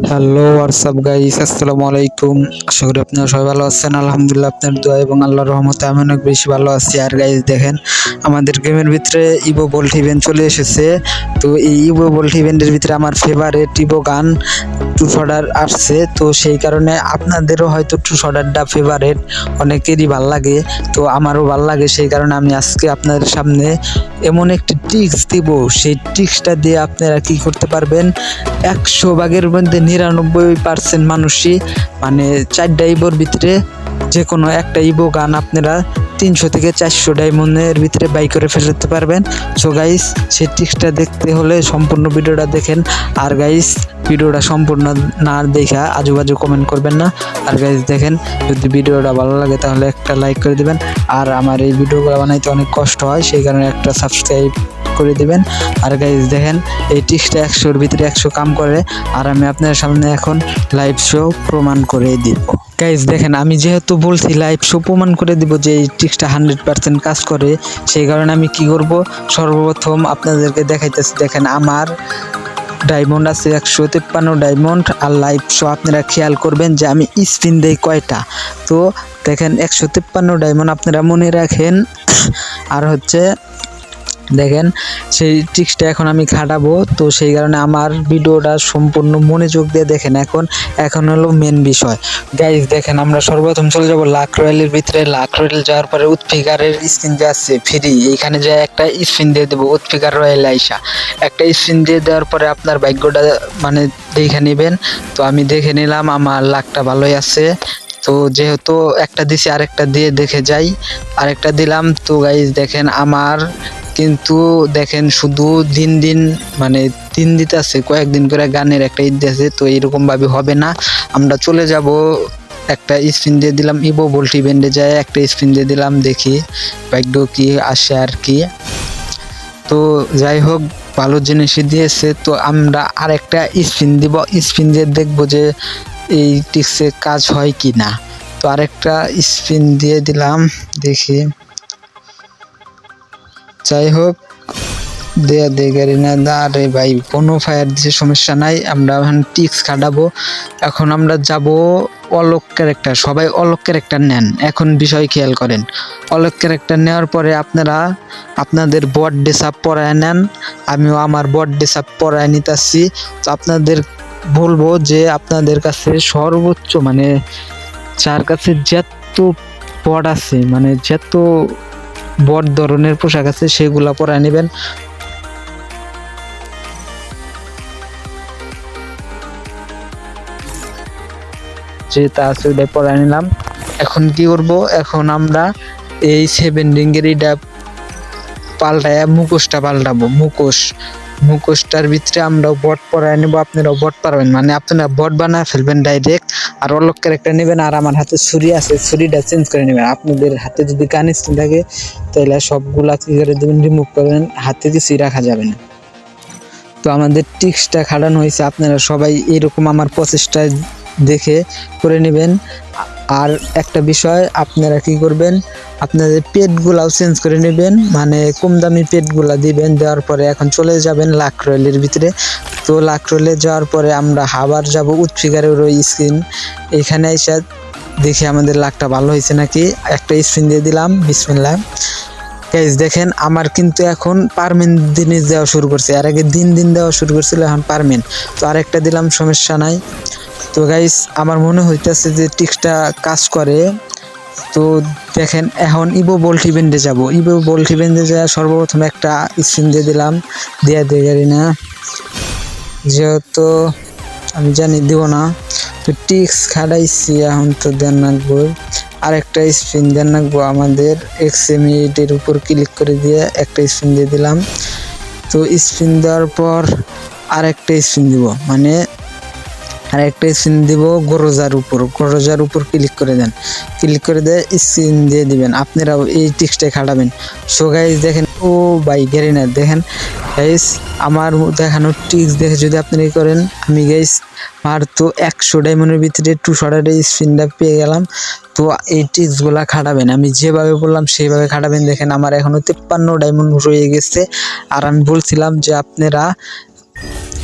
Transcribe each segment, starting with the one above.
Hello WhatsApp guys, আসসালামু আলাইকুম। আশা করি আপনারা সবাই ভালো আছেন। আলহামদুলিল্লাহ, আপনার দোয়া এবং আল্লাহর রহমতে আমি অনেক বেশি ভালো আছি। আর গাইস দেখেন, আমাদের গেমের ভিতরে ইভো বোল্ট ইভেন্ট চলে এসেছে। তো এই ইভো বোল্ট ইভেন্টের ভিতরে আমার ফেভারিট ইভো গান টু শটার আসছে। তো সেই কারণে আপনাদেরও হয়তো টু শটারটা ফেভারিট, অনেকেরই ভাল লাগে। তো আমারও ভাল লাগে, সেই কারণে আমি আজকে আপনাদের সামনে এমন একটি ট্রিক্স দিব। সেই ট্রিক্সটা দিয়ে আপনারা কি করতে পারবেন, 100 ভাগের মধ্যে 99% মানুষই মানে 4টা ইভোর ভিতরে যে কোনো একটা ইভো গান আপনারা 300 থেকে 400 ডায়মন্ডের ভিতরে বাই করে ফেলতে পারবেন। সো গাইস, সেই ট্রিক্সটা দেখতে হলে সম্পূর্ণ ভিডিওটা দেখেন। আর গাইস, ভিডিওটা সম্পূর্ণ না দেখা আজুবাজু কমেন্ট করবেন না। আর গাইস দেখেন, যদি ভিডিওটা ভালো লাগে তাহলে একটা লাইক করে দিবেন। আর আমার এই ভিডিওগুলো বানাইতে অনেক কষ্ট হয়, সেই কারণে একটা সাবস্ক্রাইব করে দিবেন। আর গাইস দেখেন, এই ট্রিক্সটা 100-এর ভিতরে 100 কাম করে। আর আমি আপনার সামনে এখন লাইভ শো প্রমাণ করে দিব। গাইস দেখেন, আমি যেহেতু বলছি লাইভ শো প্রমাণ করে দিব যে এই ট্রিক্সটা 100% কাজ করে, সেই কারণে আমি কি করব, সর্বপ্রথম আপনাদেরকে দেখাইতেছি। দেখেন, আমার ডায়মন্ড আছে 153 ডায়মন্ড। আর লাইভ শো আপনারা খেয়াল করবেন যে আমি স্পিন দেই কয়টা। তো দেখেন, 153 ডায়মন্ড আপনারা মনে রাখেন। আর হচ্ছে দেখেন, সেই ট্রিক্সটা এখন আমি খাটাবো। তো সেই কারণে আমার ভিডিওটা সম্পূর্ণ মনোযোগ দিয়ে দেখেন। এখন হলো মেন বিষয়। গাইজ দেখেন, আমরা সর্বপ্রথম চলে যাব লাক রয়্যালের ভিতরে। লাক রয়্যাল যাওয়ার পরে উৎফিকারের স্পিন যে আছে ফ্রি, এইখানে যায় একটা স্পিন দিয়ে দেবো। উৎফিকার রয়্যাল আইসা একটা স্পিন দিয়ে দেওয়ার পরে আপনার ভাগ্যটা মানে দেখে নেবেন। তো আমি দেখে নিলাম, আমার লাকটা ভালোই আছে। তো যেহেতু একটা দিছি, আরেকটা দিয়ে দেখে যাই। আরেকটা দিলাম। তো গাইজ দেখেন, আমার কিন্তু দেখেন শুধু দিন দিন মানে দিন দিতে আছে, কয়েকদিন করে গানের একটা ঈদ আছে। তো এরকম ভাবে হবে না, আমরা চলে যাব। একটা স্পিন দিয়ে দিলাম, ইভো বোল্ট ইভেন্টে যায় একটা স্পিন দিয়ে দিলাম, দেখি ভাগ্য কি আসে আর কি। তো যাই হোক, ভালো জিনিসই দিয়েছে। তো আমরা আরেকটা স্পিন দিব, স্পিন দিয়ে দেখবো যে এই টিক্সে কাজ হয় কি না। তো আরেকটা স্পিন দিয়ে দিলাম, দেখি। যাই হোক, দেয়া দে গাড়ি না দা। আরে ভাই, কোনো ফায়ার দিছে, সমস্যা নাই, আমরা এখন টিক্স খাটাবো। এখন আমরা যাব অলোক ক্যারেক্টার। সবাই অলোক ক্যারেক্টার নেন। এখন বিষয় খেয়াল করেন, অলোক ক্যারেক্টার নেওয়ার পরে আপনারা আপনাদের বট ড্রেসআপ পরায় নেন। আমিও আমার বট ড্রেসআপ পরায় নিতেছি। তো আপনাদের বলবো যে আপনাদের কাছে সর্বোচ্চ মানে যার কাছে যত বট আছে, মানে যত বট ধরনের পোশাক আছে, সেগুলা পরায় নেবেন। যেটা আছে ওইটা পরায় নিলাম। এখন কি করব, এখন আমরা এই 7 রিঙ্গের এটা পাল্টায় মুখোশটা পাল্টাবো। মুখোশটার ভিতরে আমরাও বট পরায় নেবো, আপনারাও বট পারবেন, মানে আপনারা বট বানায় ফেলবেন ডাইরেক্ট। আর অলোক ক্যারেক্টার নেবেন। আর আমার হাতে ছুরি আছে, ছুরিটা চেঞ্জ করে নেবেন। আপনাদের হাতে যদি গান স্কিন থাকে তাহলে সবগুলা কি করে দেবেন, রিমুভ করবেন, হাতে কিছুই রাখা যাবে না। তো আমাদের ট্রিক্সটা খাটানো হয়েছে, আপনারা সবাই এরকম আমার প্রচেষ্টায় দেখে করে নেবেন। আর একটা বিষয়, আপনারা কি করবেন, আপনাদের পেটগুলাও চেঞ্জ করে নেবেন, মানে কম দামি পেটগুলা দিবেন। দেওয়ার পরে এখন চলে যাবেন লাক রয়্যালের ভিতরে। তো লাক রয়্যালে যাওয়ার পরে আমরা আবার যাব উৎফিকারের ওই স্ক্রিন। এখানে এসে দেখি আমাদের লাকটা ভালো হয়েছে নাকি। একটা স্পিন দিয়ে দিলাম, বিসমিল্লাহ। গাইজ দেখেন, আমার কিন্তু এখন পারমেন্ট জিনিস দেওয়া শুরু করছে। আর আগে দিন দিন দেওয়া শুরু করছিল, এখন পারমেন্ট। তো আরেকটা দিলাম, সমস্যা নাই। তো গাইজ, আমার মনে হইতেছে যে ট্রিক্সটা কাজ করে। তো দেখেন, এখন ইভো বোল্ট ইভেন্টে যাব। ইভো বোল্ট ইভেন্টে যাওয়া সর্বপ্রথম একটা স্পিন দিয়ে দিলাম, দিয়ে গাড়ি না, যেহেতু আমি জানি দিব না। তো টিক্স খাটাইছি, এখন তো দেন রাখবো। আরেকটা স্পিন দেন রাখবো, আমাদের এক্সএমিটের উপর ক্লিক করে দিয়ে একটা স্পিন দিয়ে দিলাম। তো স্পিন দেওয়ার পর আরেকটা স্পিন দিব, মানে আরেকটা স্পিন দিব গরজার উপর ক্লিক করে দেন। ক্লিক করে দিয়ে স্পিন দিয়ে দিবেন। আপনারাও এই ট্রিক্সটাই খাটাবেন। সো গাইজ দেখেন, ও ভাই গ্যারিনা দেখেন গাইজ, আমার দেখানো ট্রিক্স দেখে যদি আপনি করেন, আমি গাইজ আর তো 100 ডায়মন্ডের ভিতরে 2 শটারে স্পিনটা পেয়ে গেলাম। তো এই ট্রিক্সগুলা খাটাবেন, আমি যেভাবে বললাম সেইভাবে খাটাবেন। দেখেন, আমার এখনো 53 ডায়মন্ড রয়ে গেছে। আর আমি বলছিলাম যে আপনারা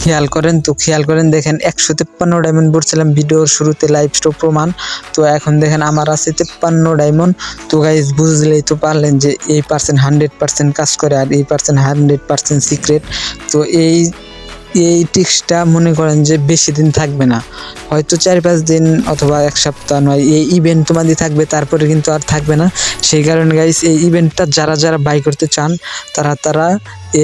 খেয়াল করেন দেখেন 153 ডায়মন্ড পড়ছিলাম ভিডিওর শুরুতে লাইভ স্টপ প্রমাণ। তো এখন দেখেন আমার আছে 53 ডায়মন্ড। তো গাইস বুঝলেই তো পারলেন যে এই পার্সেন্ট 100% কাজ করে আর এই পার্সেন্ট 100% সিক্রেট। তো এই টিক্সটা মনে করেন যে বেশি দিন থাকবে না, হয়তো 4-5 দিন অথবা 1 সপ্তাহ নয়, এই ইভেন্ট তোমাদের থাকবে, তারপরে কিন্তু আর থাকবে না। সেই কারণে গাইস এই ইভেন্টটা যারা বাই করতে চান তারা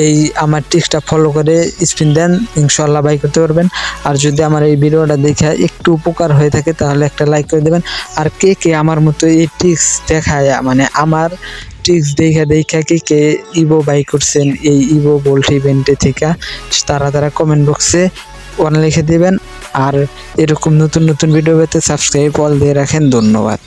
এই আমার টিক্সটা ফলো করে স্পিন দেন, ইনশাআল্লাহ বাই করতে পারবেন। আর যদি আমার এই ভিডিওটা দেখে একটু উপকার হয়ে থাকে তাহলে একটা লাইক করে দেবেন। আর কে আমার মতো এই টিক্স দেখায়, মানে আমার টিক্স দেখা কে ইভো বাই করছেন এই ইভো বোল্ট ইভেন্টে থেকে, তারা কমেন্ট বক্সে ওয়ান লিখে দিবেন। আর এরকম নতুন ভিডিও পেতে সাবস্ক্রাইব অল দিয়ে রাখেন। ধন্যবাদ।